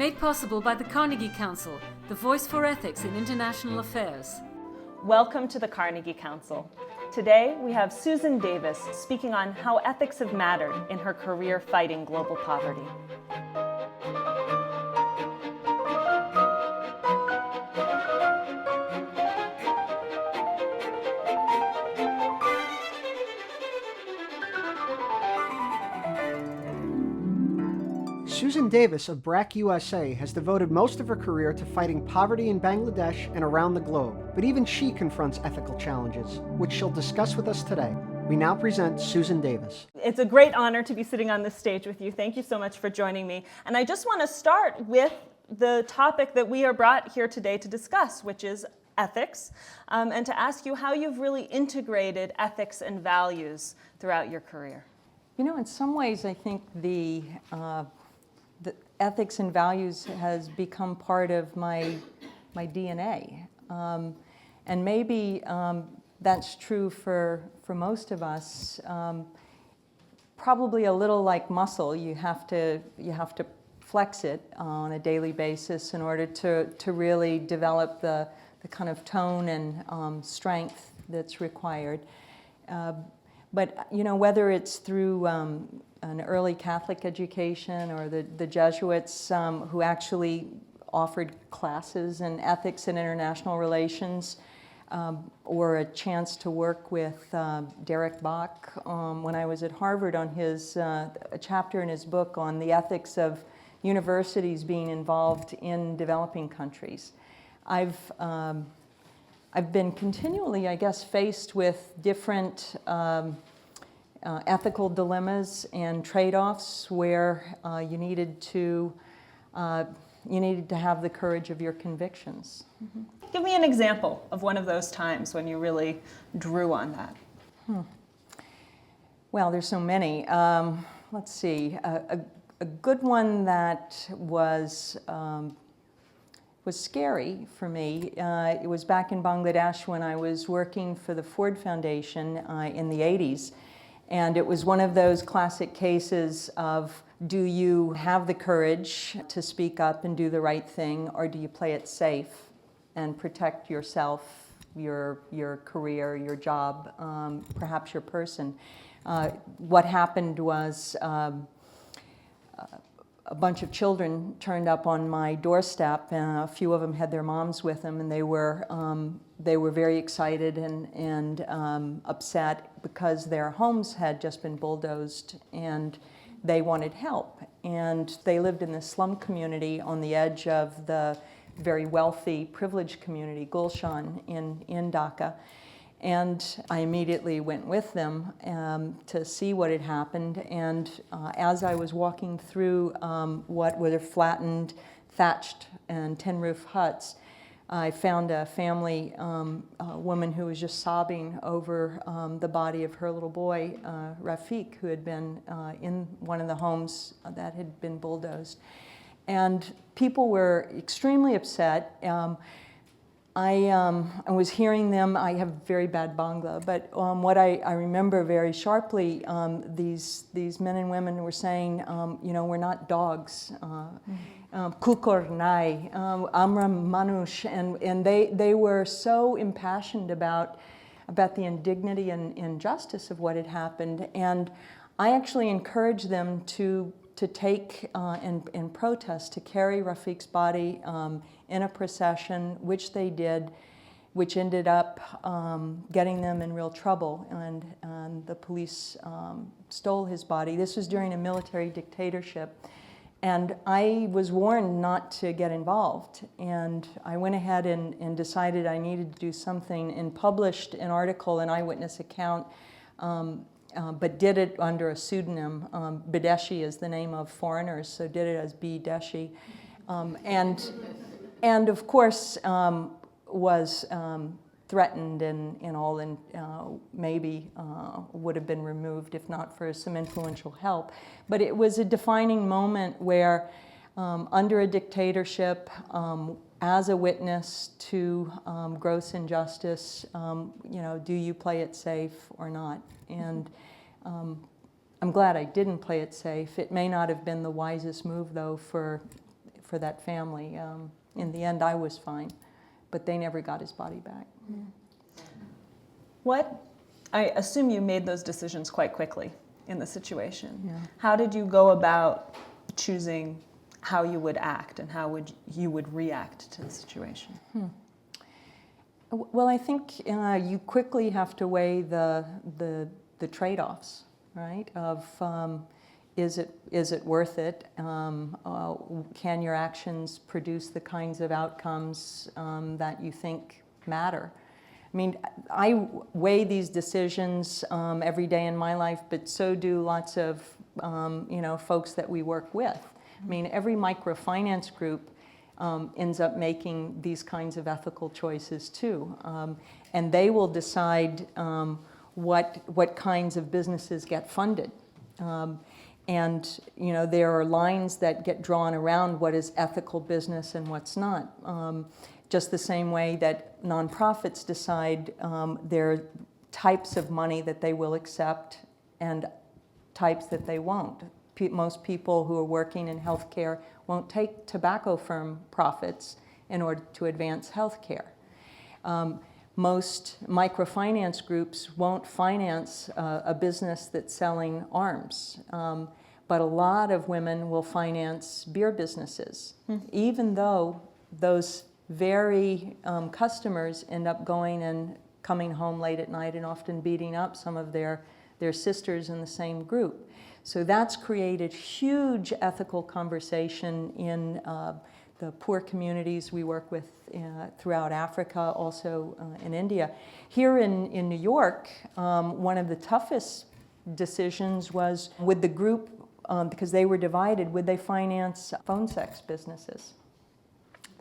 Made possible by the Carnegie Council, the voice for ethics in international affairs. Welcome to the Carnegie Council. Today we have Susan Davis speaking on how ethics have mattered in her career fighting global poverty. Susan Davis of BRAC USA has devoted most of her career to fighting poverty in Bangladesh and around the globe, but even she confronts ethical challenges, which she'll discuss with us today. We now present Susan Davis. It's a great honor to be sitting on this stage with you. Thank you so much for joining me. And I just want to start with the topic that we are brought here today to discuss, which is ethics, and to ask you how you've really integrated ethics and values throughout your career. You know, in some ways, I think the ethics and values has become part of my DNA. And maybe that's true for most of us. Probably a little like muscle. You have to flex it on a daily basis in order to really develop the kind of tone and strength that's required. But you know, whether it's through an early Catholic education or the Jesuits who actually offered classes in ethics and international relations, or a chance to work with Derek Bach when I was at Harvard on a chapter in his book on the ethics of universities being involved in developing countries. I've been continually, I guess, faced with different ethical dilemmas and trade-offs where you needed to have the courage of your convictions. Mm-hmm. Give me an example of one of those times when you really drew on that. Well, there's so many. Let's see. A good one that was scary for me. It was back in Bangladesh when I was working for the Ford Foundation in the 80s. And it was one of those classic cases of, do you have the courage to speak up and do the right thing, or do you play it safe and protect yourself, your career, your job, perhaps your person? What happened was a bunch of children turned up on my doorstep, and a few of them had their moms with them, and they were very excited and upset because their homes had just been bulldozed and they wanted help. And they lived in this slum community on the edge of the very wealthy, privileged community, Gulshan, in Dhaka. And I immediately went with them to see what had happened. And as I was walking through what were flattened, thatched, and tin roof huts, I found a family woman who was just sobbing over the body of her little boy, Rafiq, who had been in one of the homes that had been bulldozed. And people were extremely upset. I was hearing them. I have very bad Bangla, but what I remember very sharply, these men and women were saying, you know, we're not dogs. Kukur nai, amra manush, and they were so impassioned about the indignity and injustice of what had happened. And I actually encouraged them to take and protest, to carry Rafiq's body in a procession, which they did, which ended up getting them in real trouble. And the police stole his body. This was during a military dictatorship. And I was warned not to get involved. And I went ahead and decided I needed to do something and published an article, an eyewitness account, but did it under a pseudonym. Bideshi is the name of foreigners, so did it as B. Deshi. And of course, was threatened and all, and maybe would have been removed if not for some influential help. But it was a defining moment where, under a dictatorship, as a witness to gross injustice, you know, do you play it safe or not? And I'm glad I didn't play it safe. It may not have been the wisest move, though, for for that family. In the end, I was fine, but they never got his body back. I assume you made those decisions quite quickly in the situation. Yeah. How did you go about choosing how you would act and how you would react to the situation? Well, I think you quickly have to weigh the trade-offs, right? Of is it worth it? Can your actions produce the kinds of outcomes that you think matter? I mean, I weigh these decisions every day in my life, but so do lots of folks that we work with. I mean, every microfinance group ends up making these kinds of ethical choices too, and they will decide what kinds of businesses get funded. And there are lines that get drawn around what is ethical business and what's not. Just the same way that nonprofits decide their types of money that they will accept and types that they won't. Most people who are working in healthcare won't take tobacco firm profits in order to advance healthcare. Most microfinance groups won't finance a business that's selling arms, but a lot of women will finance beer businesses, even though those very customers end up going and coming home late at night and often beating up some of their sisters in the same group. So that's created huge ethical conversation in the poor communities we work with throughout Africa, also in India. Here in New York, one of the toughest decisions was would the group, because they were divided, would they finance phone sex businesses?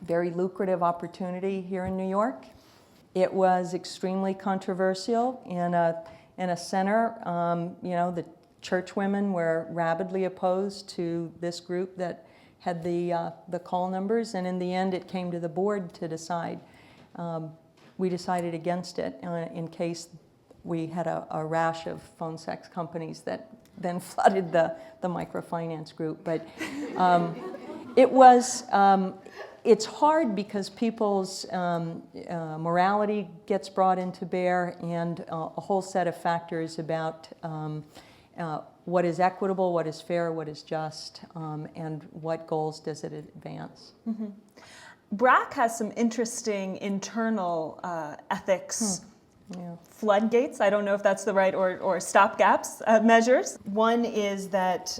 Very lucrative opportunity here in New York. It was extremely controversial in a center. The church women were rabidly opposed to this group that had the call numbers, and in the end it came to the board to decide. We decided against it in case we had a rash of phone sex companies that then flooded the microfinance group. But it was, it's hard because people's morality gets brought into bear, and a whole set of factors about what is equitable, what is fair, what is just, and what goals does it advance. Mm-hmm. BRAC has some interesting internal ethics floodgates. I don't know if that's the right or stopgaps measures. One is that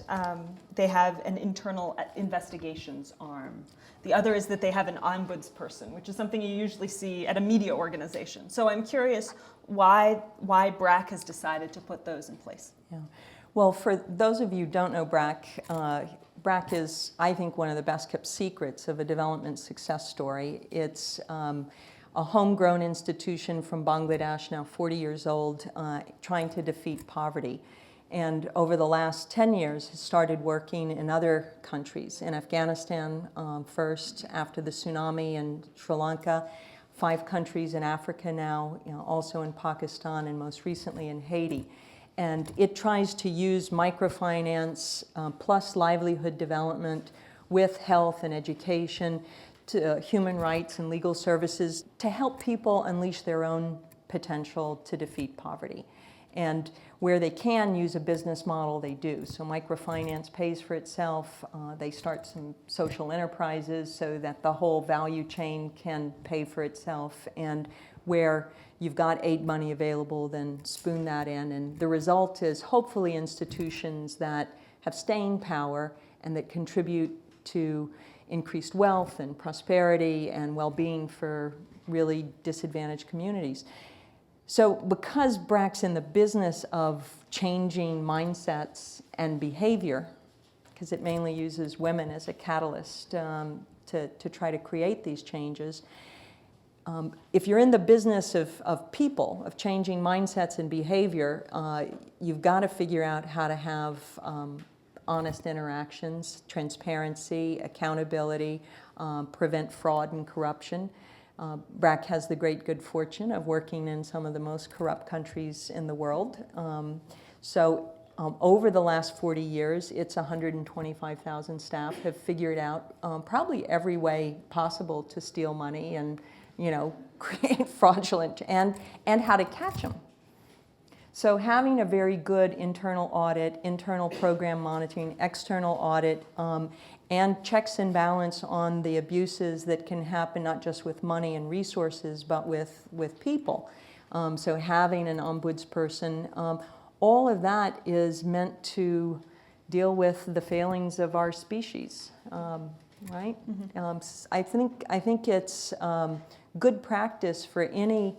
they have an internal investigations arm. The other is that they have an ombudsperson, which is something you usually see at a media organization. So I'm curious why BRAC has decided to put those in place. Yeah. Well, for those of you who don't know BRAC, BRAC is, I think, one of the best kept secrets of a development success story. It's a homegrown institution from Bangladesh, now 40 years old, trying to defeat poverty. And over the last 10 years, has started working in other countries, in Afghanistan first, after the tsunami, in Sri Lanka, 5 countries in Africa now, also in Pakistan, and most recently in Haiti. And it tries to use microfinance plus livelihood development with health and education, to human rights and legal services to help people unleash their own potential to defeat poverty. And where they can use a business model, they do. So microfinance pays for itself. They start some social enterprises so that the whole value chain can pay for itself. And where you've got aid money available, then spoon that in. And the result is hopefully institutions that have staying power and that contribute to increased wealth and prosperity and well-being for really disadvantaged communities. So because BRAC's in the business of changing mindsets and behavior, because it mainly uses women as a catalyst to try to create these changes, if you're in the business of people, of changing mindsets and behavior, you've got to figure out how to have honest interactions, transparency, accountability, prevent fraud and corruption. BRAC has the great good fortune of working in some of the most corrupt countries in the world. So Over the last 40 years, its 125,000 staff have figured out probably every way possible to steal money and, create fraudulent and how to catch them. So having a very good internal audit, internal program monitoring, external audit, and checks and balance on the abuses that can happen not just with money and resources, but with people. So having an ombudsperson, all of that is meant to deal with the failings of our species, right? Mm-hmm. I think it's good practice for any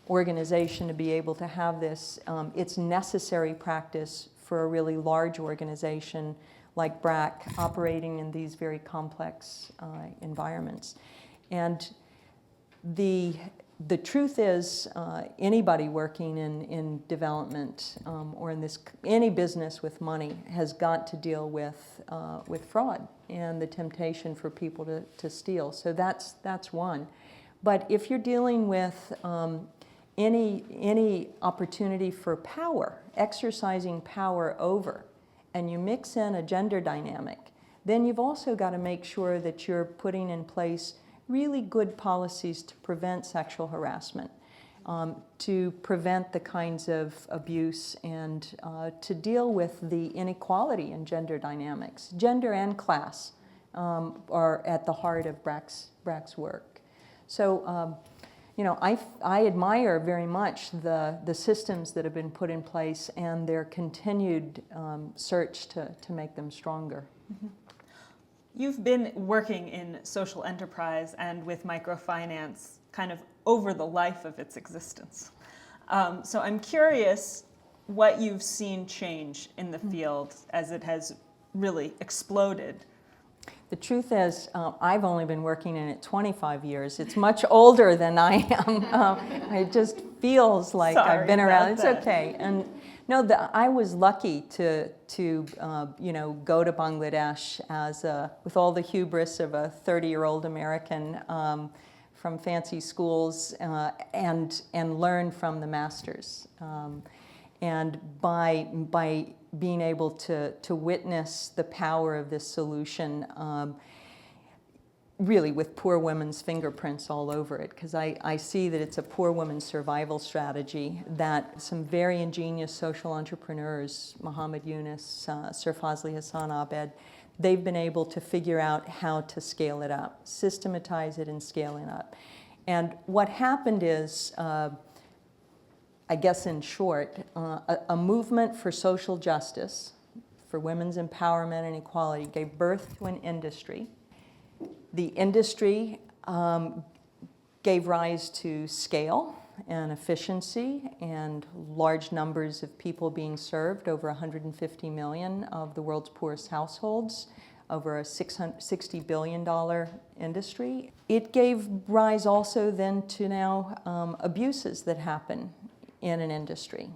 organization to be able to have this. It's necessary practice for a really large organization like BRAC operating in these very complex environments. And the truth is, anybody working in development or in any business with money has got to deal with fraud and the temptation for people to steal. So that's one. But if you're dealing with any opportunity for power, exercising power over, and you mix in a gender dynamic, then you've also got to make sure that you're putting in place really good policies to prevent sexual harassment, to prevent the kinds of abuse, and to deal with the inequality in gender dynamics. Gender and class are at the heart of BRAC's work. So, I admire very much the systems that have been put in place and their continued search to make them stronger. Mm-hmm. You've been working in social enterprise and with microfinance kind of over the life of its existence. So I'm curious what you've seen change in the field as it has really exploded. The truth is, I've only been working in it 25 years. It's much older than I am. It just feels like I've been around. It's okay. And no, I was lucky to go to Bangladesh with all the hubris of a 30-year-old American from fancy schools and learn from the masters. And by being able to witness the power of this solution, really with poor women's fingerprints all over it, because I see that it's a poor woman's survival strategy that some very ingenious social entrepreneurs, Muhammad Yunus, Sir Fazli Hassan Abed, they've been able to figure out how to scale it up, systematize it and scale it up. And what happened is, I guess in short, a movement for social justice, for women's empowerment and equality gave birth to an industry. The industry gave rise to scale and efficiency and large numbers of people being served, over 150 million of the world's poorest households, over a $60 billion industry. It gave rise also then to now abuses that happen in an industry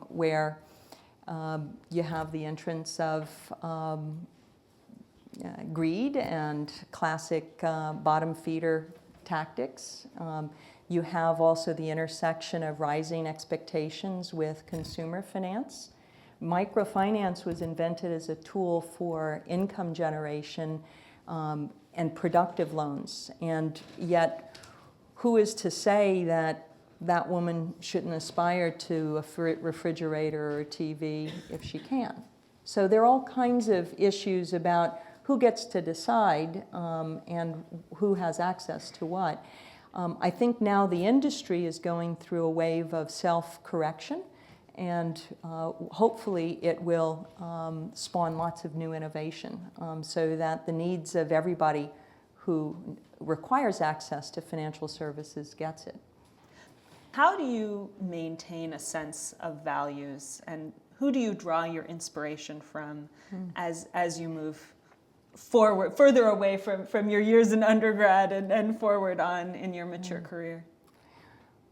where you have the entrance of greed and classic bottom feeder tactics. You have also the intersection of rising expectations with consumer finance. Microfinance was invented as a tool for income generation and productive loans. And yet, who is to say that that woman shouldn't aspire to a refrigerator or a TV if she can? So there are all kinds of issues about who gets to decide and who has access to what. I think now the industry is going through a wave of self-correction, and hopefully it will spawn lots of new innovation so that the needs of everybody who requires access to financial services gets it. How do you maintain a sense of values, and who do you draw your inspiration from as you move forward, further away from your years in undergrad and forward on in your mature career?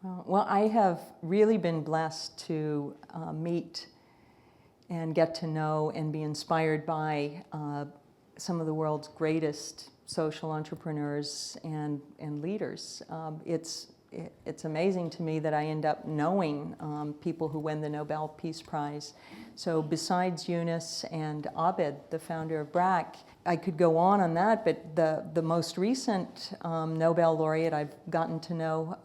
Well, I have really been blessed to meet and get to know and be inspired by some of the world's greatest social entrepreneurs and leaders. it's amazing to me that I end up knowing people who win the Nobel Peace Prize. So besides Eunice and Abed, the founder of BRAC, I could go on that, but the most recent Nobel laureate I've gotten to know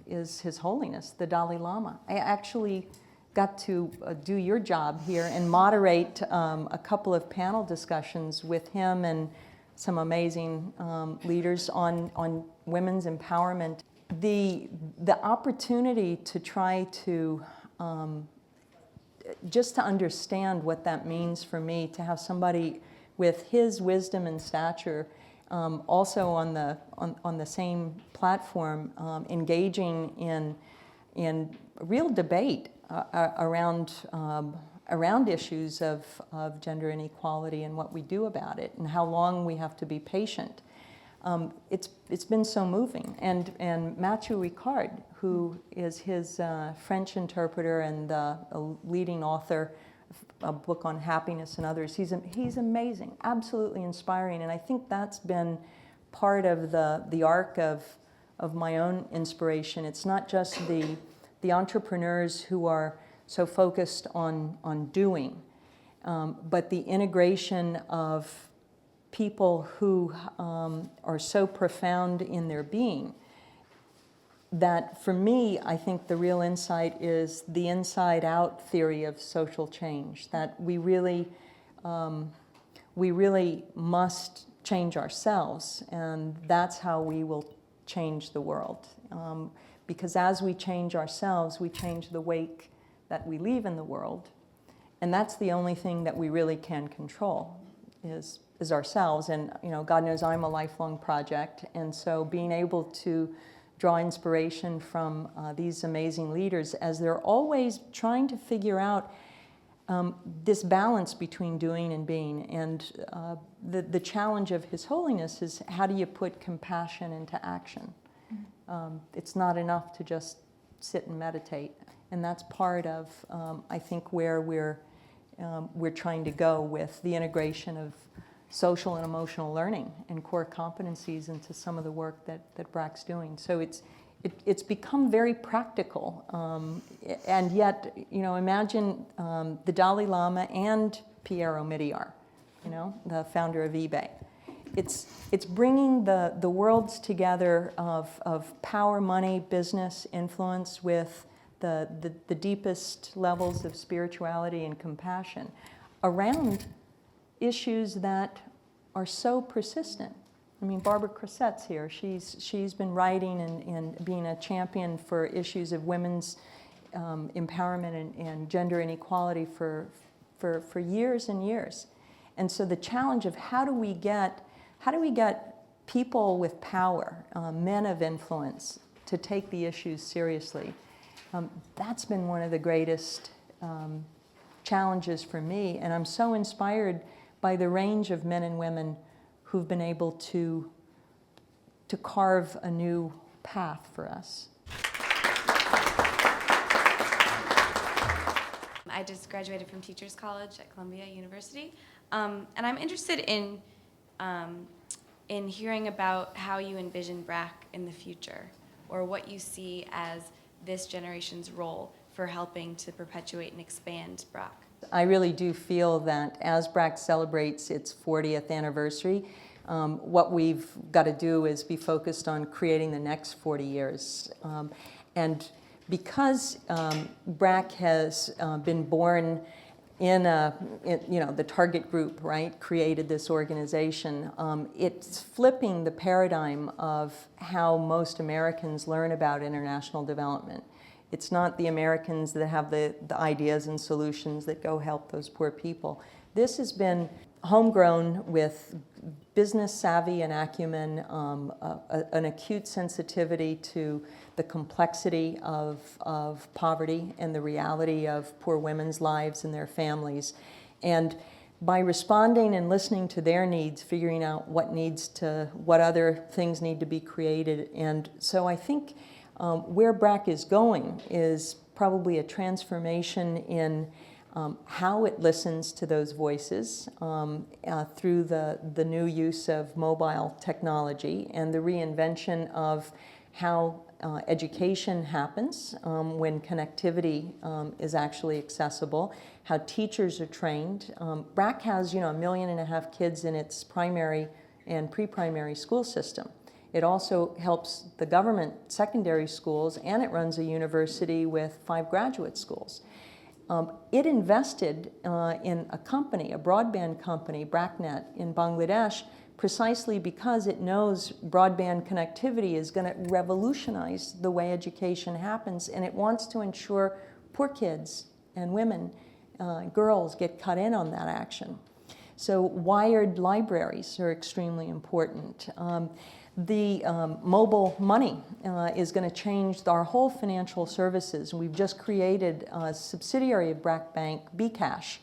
is His Holiness, the Dalai Lama. I actually got to do your job here and moderate a couple of panel discussions with him and some amazing leaders on women's empowerment. The opportunity to try to just to understand what that means for me, to have somebody with his wisdom and stature also on the same platform, engaging in real debate around issues of gender inequality and what we do about it and how long we have to be patient. It's been so moving. And Mathieu Ricard, who is his French interpreter and a leading author, a book on happiness and others, he's amazing, absolutely inspiring. And I think that's been part of the arc of my own inspiration. It's not just the entrepreneurs who are so focused on doing, but the integration of people who are so profound in their being that, for me, I think the real insight is the inside-out theory of social change, that we really must change ourselves, and that's how we will change the world. Because as we change ourselves, we change the wake that we leave in the world, and that's the only thing that we really can control is ourselves. And God knows I'm a lifelong project, and so being able to draw inspiration from these amazing leaders as they're always trying to figure out this balance between doing and being. And the challenge of His Holiness is, how do you put compassion into action? It's not enough to just sit and meditate. And that's part of, I think, where we're trying to go with the integration of social and emotional learning and core competencies into some of the work that BRAC's doing. So it's become very practical. And yet, imagine the Dalai Lama and Pierre Omidyar, the founder of eBay. It's bringing the worlds together of power, money, business, influence with the deepest levels of spirituality and compassion around issues that are so persistent. I mean, Barbara Cressette's here. She's been writing and being a champion for issues of women's empowerment and gender inequality for years and years. And so the challenge of how do we get people with power, men of influence, to take the issues seriously, that's been one of the greatest challenges for me. And I'm so inspired by the range of men and women who've been able to carve a new path for us. I just graduated from Teachers College at Columbia University, and I'm interested in hearing about how you envision BRAC in the future, or what you see as this generation's role for helping to perpetuate and expand BRAC. I really do feel that as BRAC celebrates its 40th anniversary, what we've got to do is be focused on creating the next 40 years. And because BRAC has been born in the target group, right, created this organization, it's flipping the paradigm of how most Americans learn about international development. It's not the Americans that have the ideas and solutions that go help those poor people. This has been homegrown with business savvy and acumen, an acute sensitivity to the complexity of poverty and the reality of poor women's lives and their families. And by responding and listening to their needs, figuring out what other things need to be created. And so I think where BRAC is going is probably a transformation in how it listens to those voices through the new use of mobile technology and the reinvention of how education happens when connectivity is actually accessible, how teachers are trained. BRAC has, 1.5 million kids in its primary and pre-primary school system. It also helps the government secondary schools, and it runs a university with 5 graduate schools. It invested in a company, a broadband company, BRACnet, in Bangladesh, precisely because it knows broadband connectivity is going to revolutionize the way education happens, and it wants to ensure poor kids and women, girls, get cut in on that action. So wired libraries are extremely important. The mobile money is going to change our whole financial services. We've just created a subsidiary of BRAC Bank, bKash,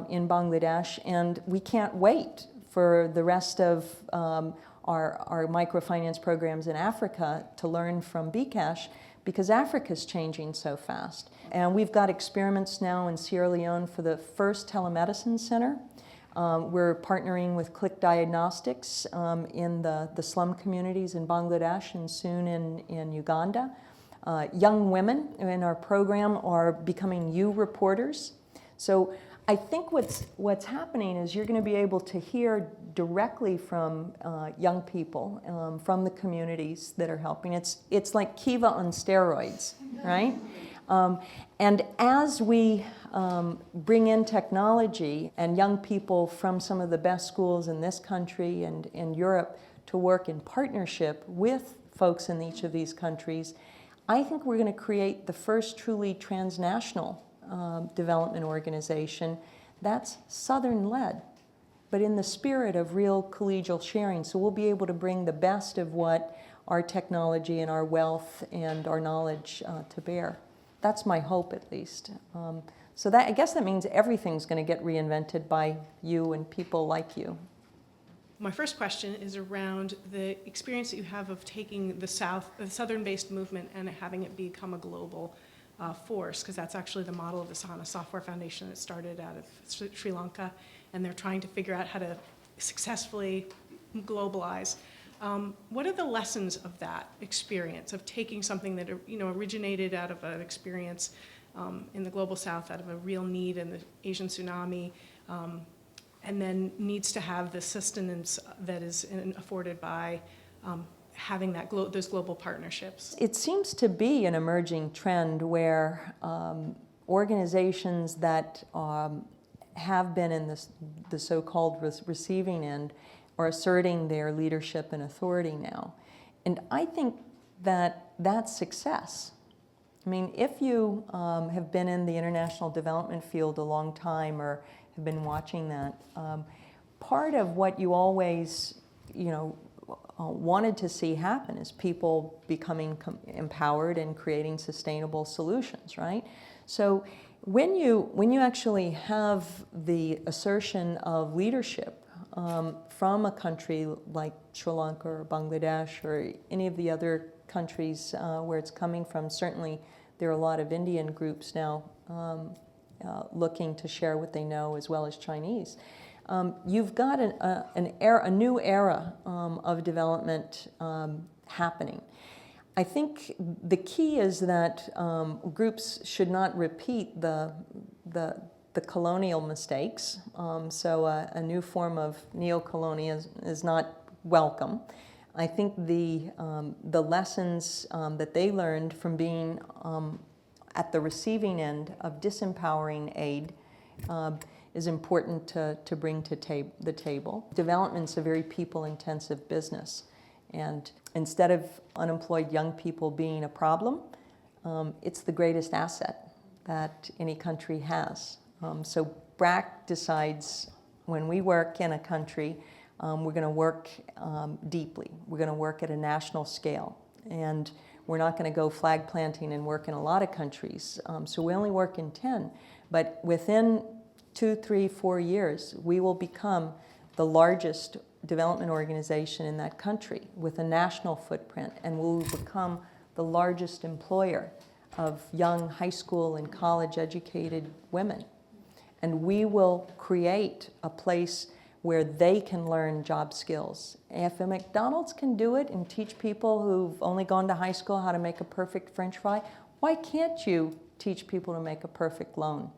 in Bangladesh, and we can't wait for the rest of our microfinance programs in Africa to learn from bKash, because Africa's changing so fast. And we've got experiments now in Sierra Leone for the first telemedicine center. We're partnering with Click Diagnostics in the slum communities in Bangladesh and soon in Uganda. Young women in our program are becoming U reporters. So I think what's happening is you're going to be able to hear directly from young people, from the communities that are helping. It's like Kiva on steroids, right? And as we bring in technology and young people from some of the best schools in this country and in Europe to work in partnership with folks in each of these countries, I think we're going to create the first truly transnational development organization that's Southern-led, but in the spirit of real collegial sharing. So we'll be able to bring the best of what our technology and our wealth and our knowledge to bear. That's my hope, at least. So I guess that means everything's going to get reinvented by you and people like you. My first question is around the experience that you have of taking the Southern-based movement and having it become a global force, because that's actually the model of the Sahana Software Foundation that started out of Sri Lanka, and they're trying to figure out how to successfully globalize. What are the lessons of that experience, of taking something that originated out of an experience in the Global South, out of a real need in the Asian tsunami, and then needs to have the sustenance that is afforded by having those global partnerships? It seems to be an emerging trend where organizations that have been in the so-called receiving end are asserting their leadership and authority now. And I think that that's success. I mean, if you have been in the international development field a long time or have been watching that, part of what you always, wanted to see happen is people becoming empowered and creating sustainable solutions, right? So when you actually have the assertion of leadership from a country like Sri Lanka or Bangladesh or any of the other countries where it's coming from, certainly there are a lot of Indian groups now looking to share what they know, as well as Chinese. You've got a new era of development happening. I think the key is that groups should not repeat the colonial mistakes. So a new form of neocolonialism is not welcome. I think the lessons that they learned from being at the receiving end of disempowering aid is important to bring to the table. Development's a very people-intensive business, and instead of unemployed young people being a problem, it's the greatest asset that any country has. So BRAC decides when we work in a country, we're going to work deeply. We're going to work at a national scale, and we're not going to go flag planting and work in a lot of countries. So we only work in 10, but within 2, 3, 4 years, we will become the largest development organization in that country with a national footprint, and we will become the largest employer of young high school and college educated women. And we will create a place where they can learn job skills. If a McDonald's can do it and teach people who've only gone to high school how to make a perfect French fry, why can't you teach people to make a perfect loan,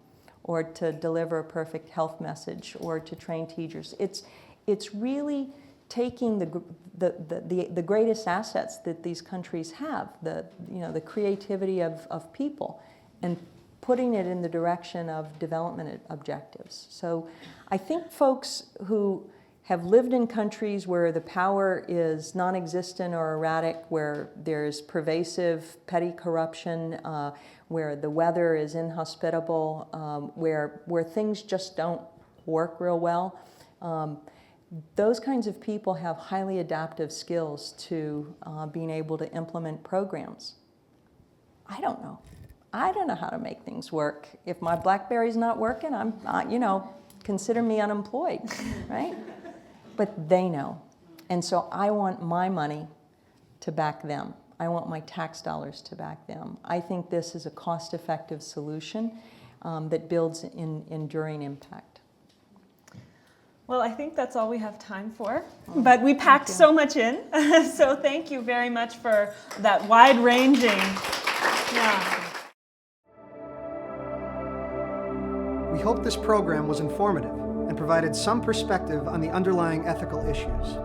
or to deliver a perfect health message, or to train teachers? It's really taking the greatest assets that these countries have, the creativity of people, and putting it in the direction of development objectives. So I think folks who have lived in countries where the power is non-existent or erratic, where there's pervasive petty corruption, where the weather is inhospitable, where things just don't work real well, those kinds of people have highly adaptive skills to being able to implement programs. I don't know how to make things work. If my BlackBerry's not working, consider me unemployed, right? But they know. And so I want my money to back them. I want my tax dollars to back them. I think this is a cost-effective solution that builds enduring impact. Well, I think that's all we have time for, but we packed so much in. So thank you very much for that wide-ranging. Yeah. We hope this program was informative and provided some perspective on the underlying ethical issues.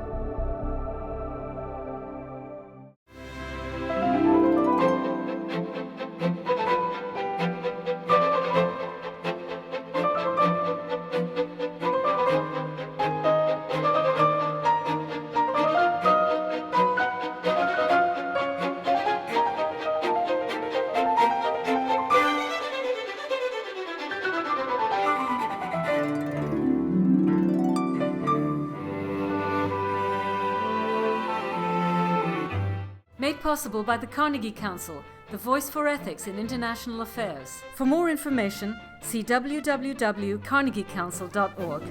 Made possible by the Carnegie Council, the voice for ethics in international affairs. For more information, see www.carnegiecouncil.org.